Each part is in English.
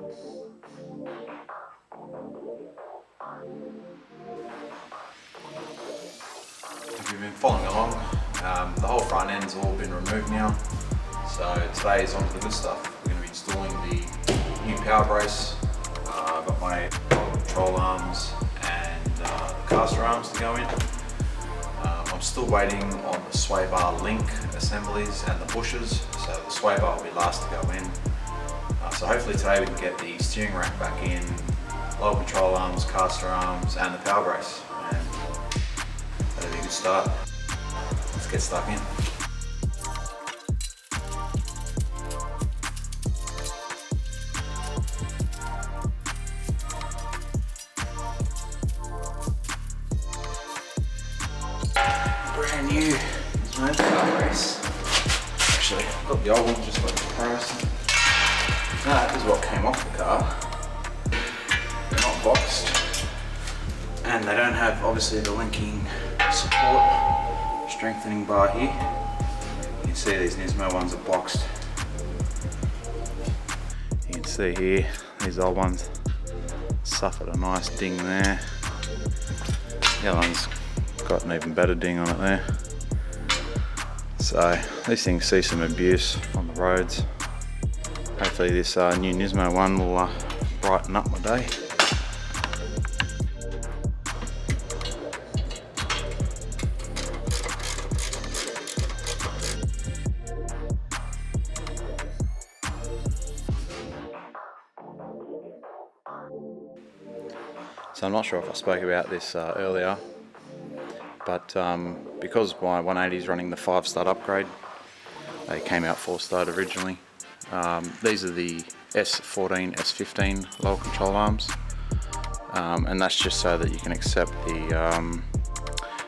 If you've been following along, the whole front end's all been removed now. So today is on to the good stuff. We're going to be installing the new power brace. I've got my control arms and the caster arms to go in. I'm still waiting on the sway bar link assemblies and the bushes, so the sway bar will be last to go in. So hopefully today we can get the steering rack back in, lower control arms, caster arms and the power brace. And that'll be a good start. Let's get stuck in. Brand new Nismo power brace. Actually, I've got the old one just for comparison. That is what came off the car. They're not boxed, and they don't have obviously the linking support strengthening bar here. You can see these Nismo ones are boxed. You can see here these old ones suffered a nice ding there. The other one's got an even better ding on it there. So these things see some abuse on the roads. Hopefully this new Nismo one will brighten up my day. So I'm not sure if I spoke about this earlier, but because my 180 is running the 5-stud upgrade, they came out 4-stud originally. These are the S14, S15 lower control arms, and that's just so that you can accept the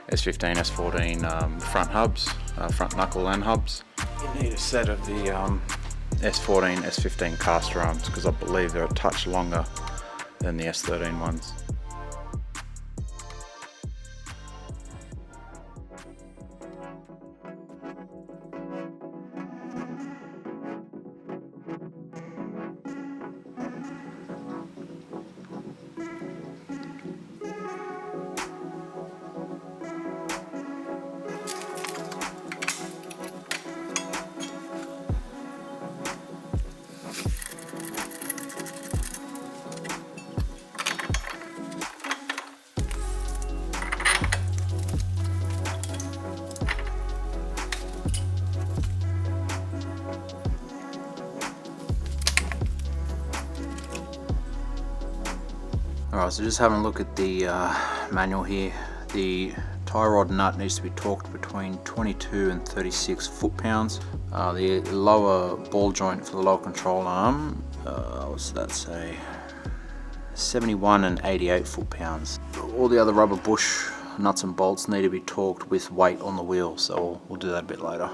S15, S14 front hubs, front knuckle and hubs. You need a set of the S14, S15 caster arms because I believe they're a touch longer than the S13 ones. Alright, so just having a look at the manual here. The tie rod nut needs to be torqued between 22 and 36 foot-pounds. The lower ball joint for the lower control arm, what's that say? 71 and 88 foot-pounds. All the other rubber bush nuts and bolts need to be torqued with weight on the wheel, so we'll do that a bit later.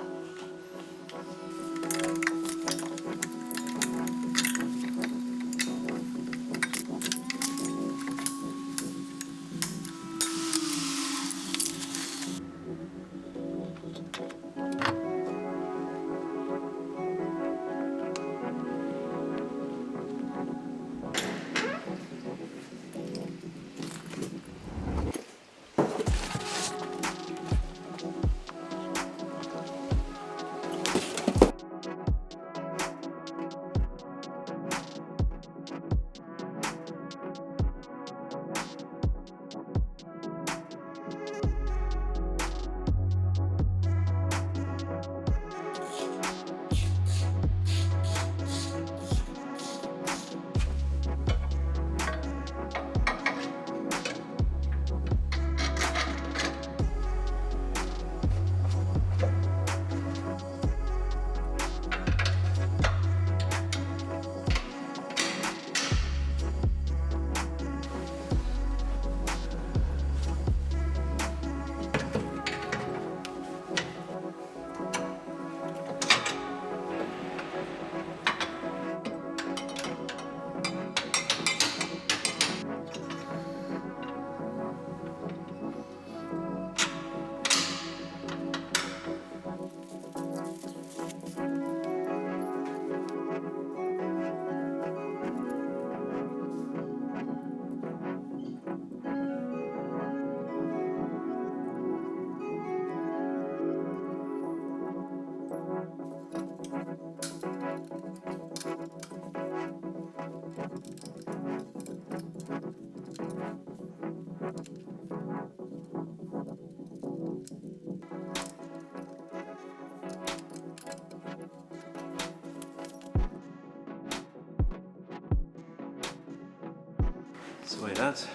Sweet as.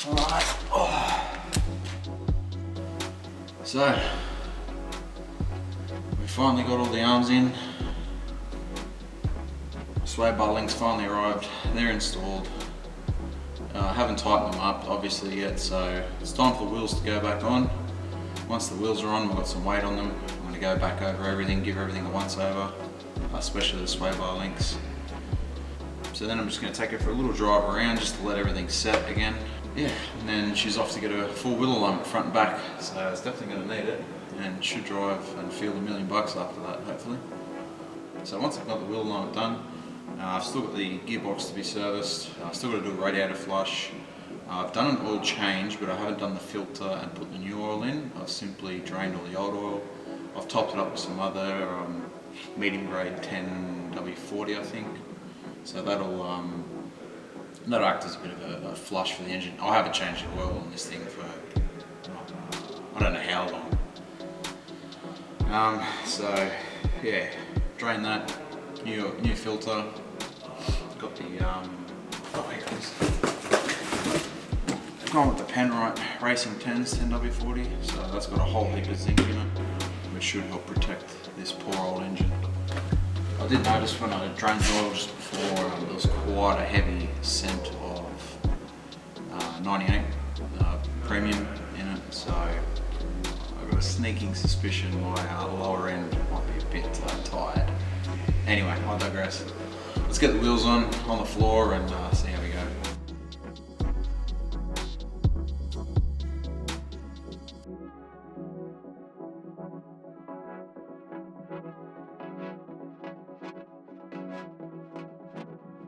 Alright. Oh. So, we finally got all the arms in. Sway bar links finally arrived. They're installed. I haven't tightened them up obviously yet, so it's time for the wheels to go back on. Once the wheels are on, we've got some weight on them. I'm going to go back over everything, give everything a once over, especially the sway bar links. So then I'm just going to take her for a little drive around just to let everything set again. Yeah, and then she's off to get a full wheel alignment front and back, so it's definitely going to need it and should drive and feel $1 million after that hopefully. So once I've got the wheel alignment done, I've still got the gearbox to be serviced. I've still got to do a radiator flush. I've done an oil change, but I haven't done the filter and put the new oil in. I've simply drained all the old oil. I've topped it up with some other medium grade 10 W40 I think. So that'll act as a bit of a flush for the engine. I haven't changed the oil on this thing for I don't know how long. So yeah, drain that, new filter. Got the gone with the Penrite Racing 10s 10W40, so that's got a whole heap of zinc in it, which should help protect this poor old engine. I did notice when I drained the oil just before, there was quite a heavy scent of 98 premium in it, so I've got a sneaking suspicion my lower end might be a bit tired. Anyway, I digress. Let's get the wheels on the floor and see